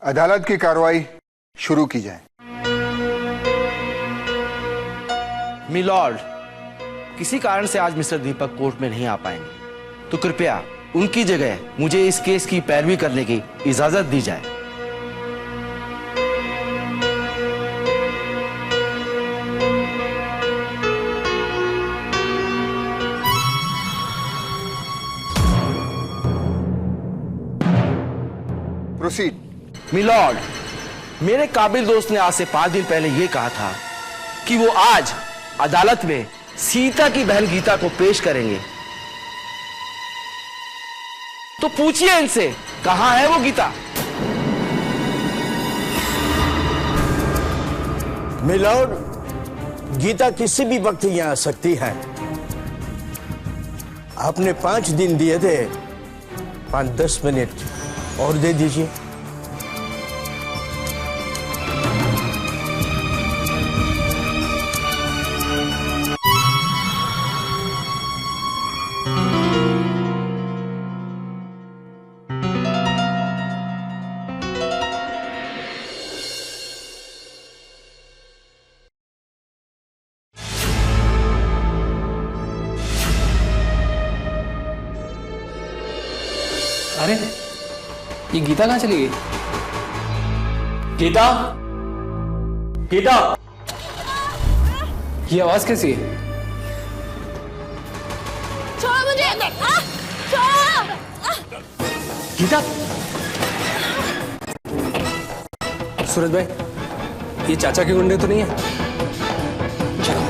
अदालत की कार्रवाई शुरू की जाए। मिलॉर्ड, किसी कारण से आज मिस्टर दीपक कोर्ट में नहीं आ पाएंगे, तो कृपया उनकी जगह मुझे इस केस की पैरवी करने की इजाजत दी जाए। प्रोसीड। मिलॉर्ड, मेरे काबिल दोस्त ने आज से 5 दिन पहले यह कहा था कि वो आज अदालत में सीता की बहन गीता को पेश करेंगे। तो पूछिए इनसे, कहां है वो गीता? मिलॉर्ड, गीता किसी भी वक्त यहां आ सकती है। आपने 5 दिन दिए थे, 5-10 मिनट और दे दीजिए। अरे ये गीता कहाँ चली गई? गीता, गीता, ये आवाज कैसी है? छोड़ो मुझे! छोड़ो! गीता, सूरज भाई, ये चाचा के गुंडे तो नहीं है? चलो।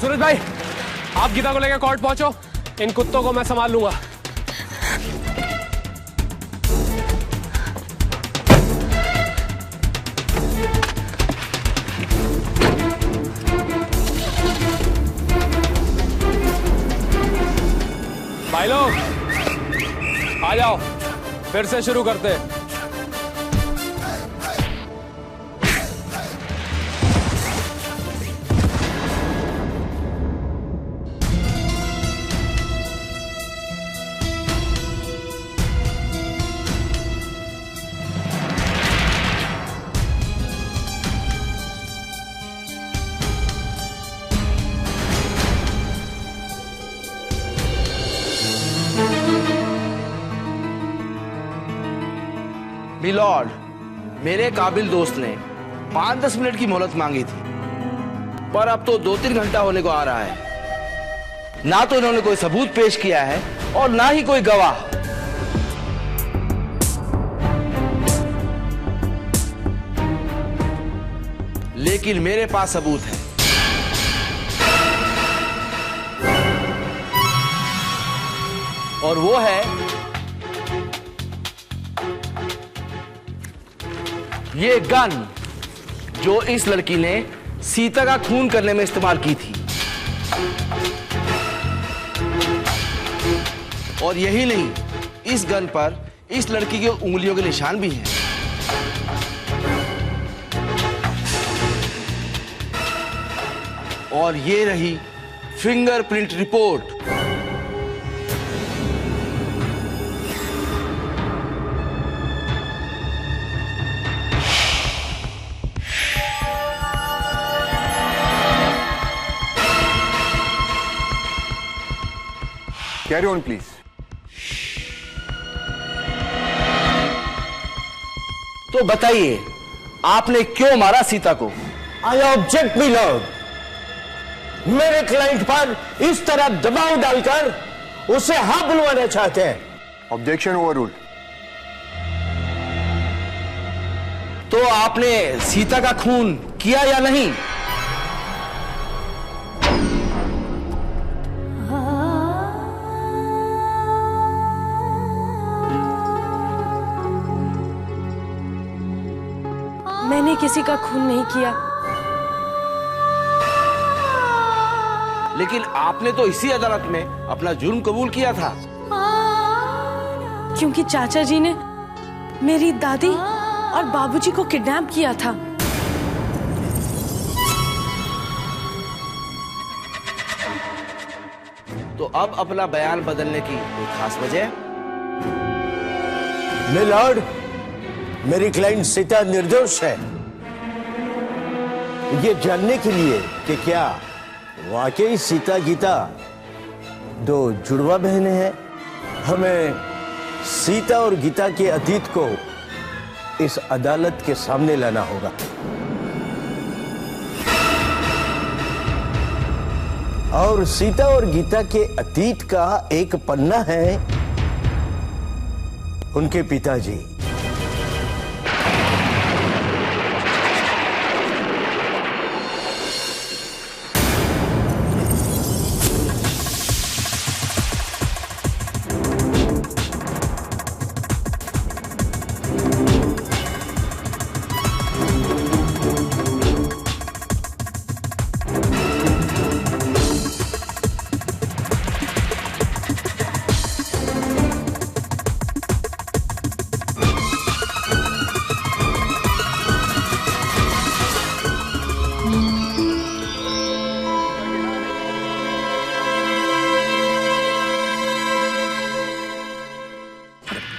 सूरज भाई, आप गीता को लेकर कोर्ट पहुंचो, इन कुत्तों को मैं संभाल लूंगा। भाई लोग आ जाओ, फिर से शुरू करते हैं। मिलॉर्ड, मेरे काबिल दोस्त ने 5-10 मिनट की मोहलत मांगी थी, पर अब तो 2-3 घंटा होने को आ रहा है। ना तो इन्होंने कोई सबूत पेश किया है और ना ही कोई गवाह। लेकिन मेरे पास सबूत है। और वो है ये गन जो इस लड़की ने सीता का खून करने में इस्तेमाल की थी। और यही नहीं, इस गन पर इस लड़की के उंगलियों के निशान भी हैं। और ये रही fingerprint report. Carry on please. तो बताइए, आपने क्यों मारा सीता को? I object me Lord. मेरे क्लाइंट पर इस तरह दबाव डालकर उसे हाँ बुलवाना चाहते हैं। Objection overruled. तो आपने सीता का खून किया या नहीं? मैंने किसी का खून नहीं किया। लेकिन आपने तो इसी अदालत में अपना जुर्म कबूल किया था। क्योंकि चाचा जी ने मेरी दादी और बाबूजी को किडनैप किया था। तो अब अपना बयान बदलने की कोई खास वजह? मिलॉर्ड, मेरी क्लाइंट सीता निर्दोष है। ये जानने के लिए कि क्या वाकई सीता गीता दो जुड़वा बहनें हैं, हमें सीता और गीता के अतीत को इस अदालत के सामने लाना होगा। और सीता और गीता के अतीत का एक पन्ना है उनके पिताजी।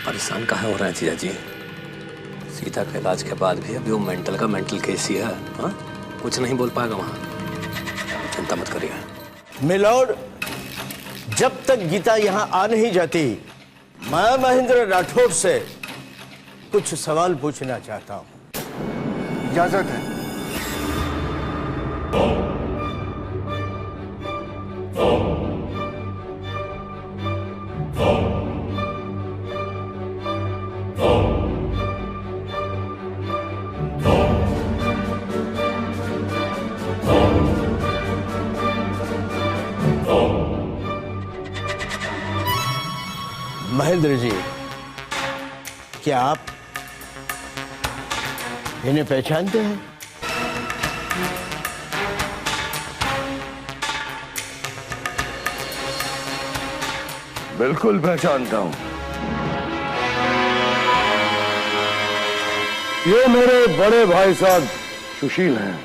परेशान कहाँ हो रहे हैं जीजा जी? सीता के इलाज के बाद भी अभी वो मेंटल का मेंटल केस ही है। हाँ, कुछ नहीं बोल पाएगा वहां। चिंता मत करिए। मिलॉर्ड, जब तक गीता यहां आ नहीं जाती, मैं महेंद्र राठौड़ से कुछ सवाल पूछना चाहता हूं। इजाजत है। महेंद्र जी, क्या आप इन्हें पहचानते हैं? बिल्कुल पहचानता हूं। ये मेरे बड़े भाई साहब सुशील हैं,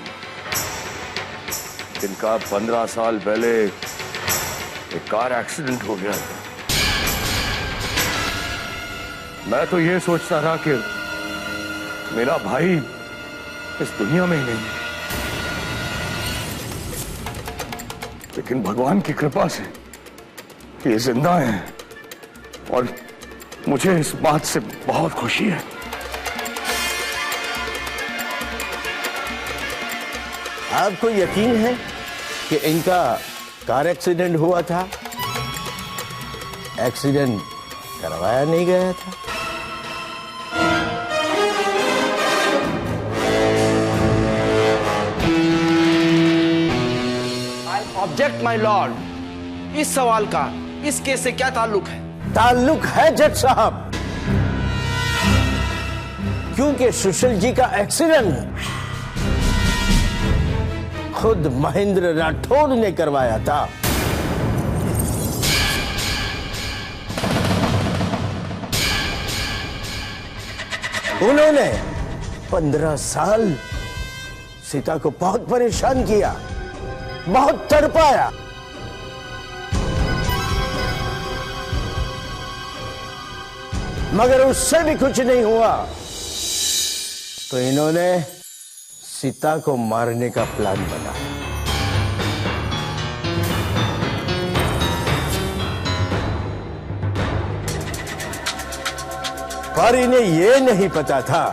जिनका 15 साल पहले एक कार एक्सीडेंट हो गया था। मैं तो ये सोचता था कि मेरा भाई इस दुनिया में ही नहीं, लेकिन भगवान की कृपा से ये जिंदा हैं और मुझे इस बात से बहुत खुशी है। आपको यकीन है कि इनका कार एक्सीडेंट हुआ था, एक्सीडेंट करवाया नहीं गया था? Object my Lord. इस सवाल का इस केस से क्या ताल्लुक है? ताल्लुक है जज साहब, क्योंकि सुशील जी का एक्सीडेंट खुद महेंद्र राठौड़ ने करवाया था। उन्होंने 15 साल सीता को बहुत परेशान किया, बहुत तड़पाया। मगर उससे भी कुछ नहीं हुआ तो इन्होंने सीता को मारने का प्लान बनाया। पर इन्हें यह नहीं पता था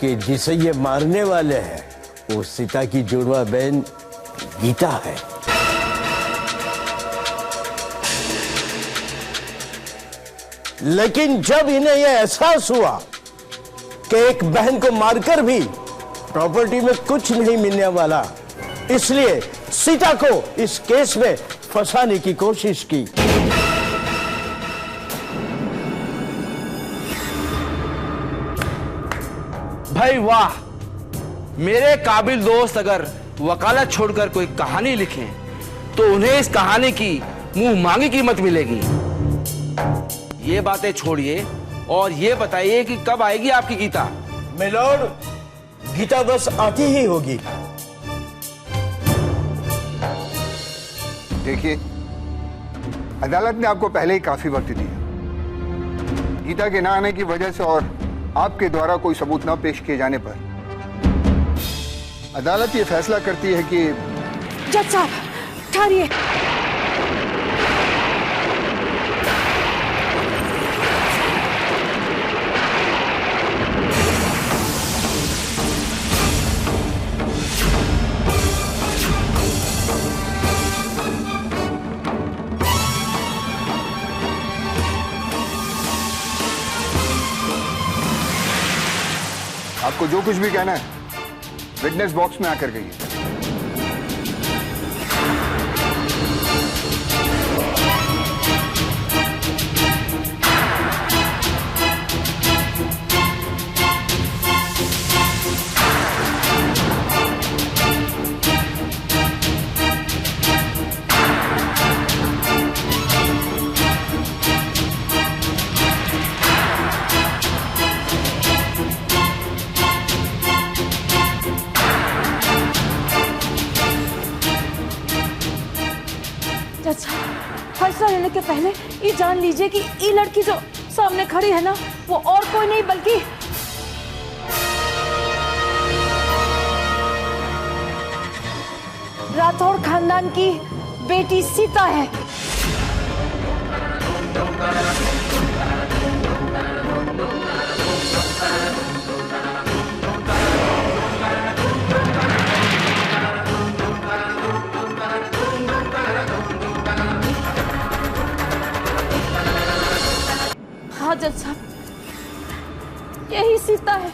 कि जिसे ये मारने वाले हैं वो सीता की जुड़वा बहन गीता है। लेकिन जब इन्हें यह एहसास हुआ कि एक बहन को मारकर भी प्रॉपर्टी में कुछ नहीं मिलने वाला, इसलिए सीता को इस केस में फंसाने की कोशिश की। भाई वाह, मेरे काबिल दोस्त अगर वकालत छोड़कर कोई कहानी लिखें तो उन्हें इस कहानी की मुंह मांगी कीमत मिलेगी। ये बातें छोड़िए और ये बताइए कि कब आएगी आपकी गीता। मिलोड, गीता बस आती ही होगी। देखिए, अदालत ने आपको पहले ही काफी वक्त दिया। गीता के ना आने की वजह से और आपके द्वारा कोई सबूत न पेश किए जाने पर अदालत ये फैसला करती है कि जज साहब ठहरिए। आपको जो कुछ भी कहना है विटनेस बॉक्स में आकर कहिए। फैसला लेने के पहले ये जान लीजिए कि ये लड़की जो सामने खड़ी है ना, वो और कोई नहीं बल्कि राठौड़ खानदान की बेटी सीता है। हाँ जज साहब, यही सीता है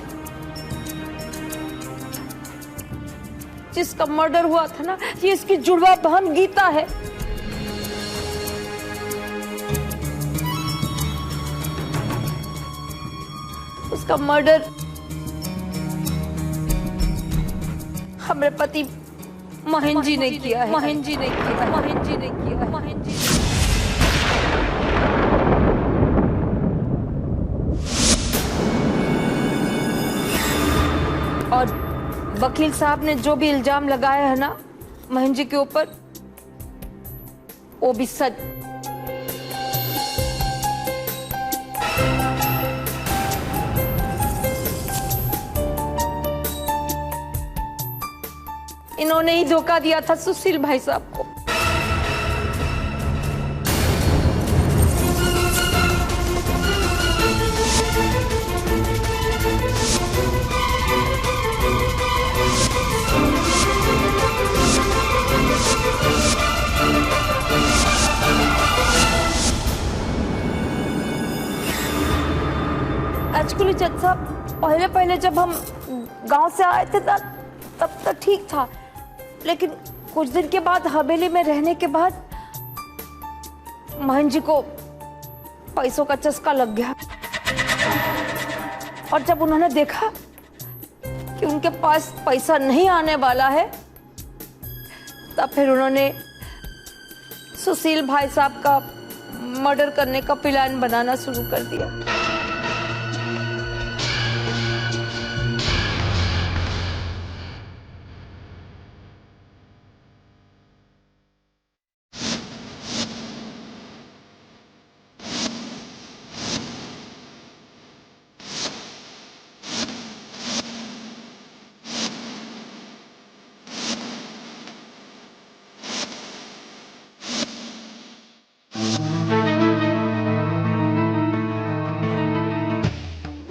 जिसका मर्डर हुआ था ना। ये इसकी जुड़वा बहन गीता है। उसका मर्डर हमारे पति महेंद्र जी ने किया है। महेंद्र जी ने किया है। महेंद्र जी ने किया है। महेंद्र जी ने। और वकील साहब ने जो भी इल्जाम लगाया है ना महेंद्र जी के ऊपर, वो भी सच। इन्होंने ही धोखा दिया था सुशील भाई साहब को। एक्चुअली जज साहब, पहले पहले जब हम गांव से आए थे तब तक ठीक था, लेकिन कुछ दिन के बाद हवेली में रहने के बाद महेंद्र जी को पैसों का चस्का लग गया। और जब उन्होंने देखा कि उनके पास पैसा नहीं आने वाला है, तब फिर उन्होंने सुशील भाई साहब का मर्डर करने का प्लान बनाना शुरू कर दिया।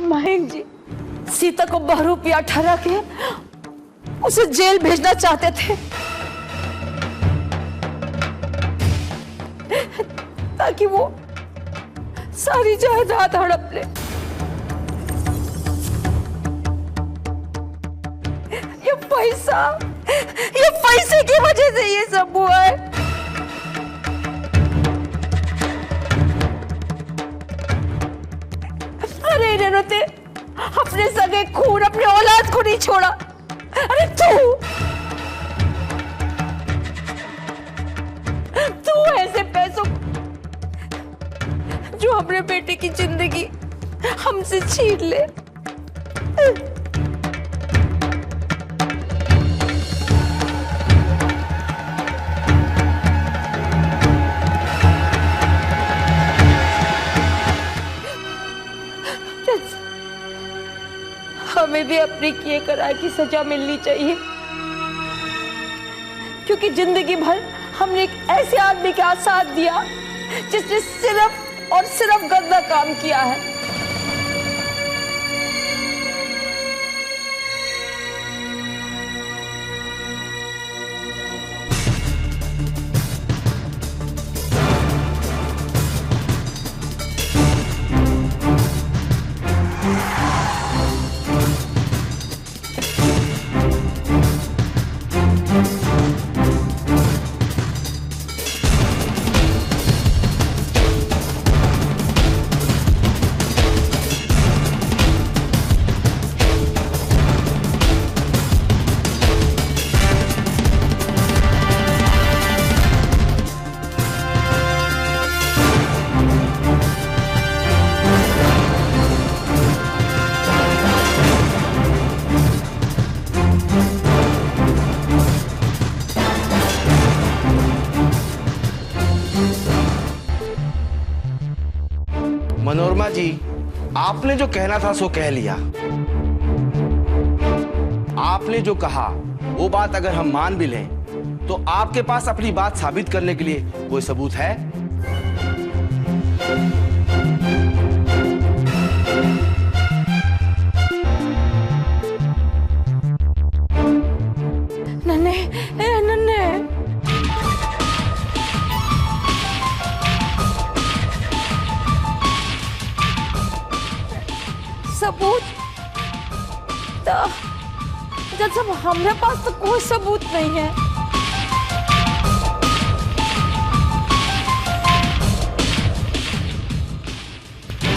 महेंद्र जी सीता को बहरूपिया ठहरा के उसे जेल भेजना चाहते थे ताकि वो सारी जायदाद हड़प ले। ये पैसे की वजह से ये सब हुआ है। अरे इन्होंने तो अपने सगे खून, अपने औलाद को नहीं छोड़ा। अरे तू ऐसे पैसों जो अपने बेटे की जिंदगी हमसे छीन ले। हमें भी अपनी किए करार की सजा मिलनी चाहिए, क्योंकि जिंदगी भर हमने एक ऐसे आदमी का साथ दिया जिसने सिर्फ और सिर्फ गंदा काम किया है। मनोरमा जी, आपने जो कहना था सो कह लिया। आपने जो कहा वो बात अगर हम मान भी लें तो आपके पास अपनी बात साबित करने के लिए कोई सबूत है? नन्हे, नन्हे। सबूत जब सब हमारे पास तो कोई सबूत नहीं है।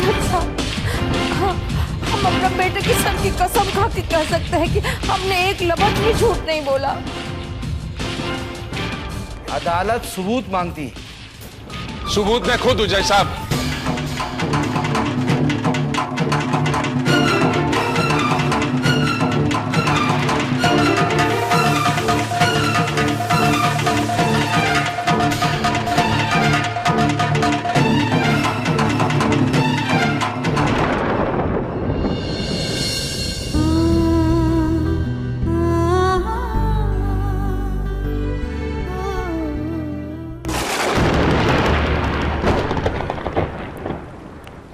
अच्छा, हम अपना बेटे की सर की कसम खा के कह सकते हैं कि हमने एक लफ्ज भी झूठ नहीं बोला। अदालत सबूत मांगती। सबूत मैं खुद हूं जज साहब।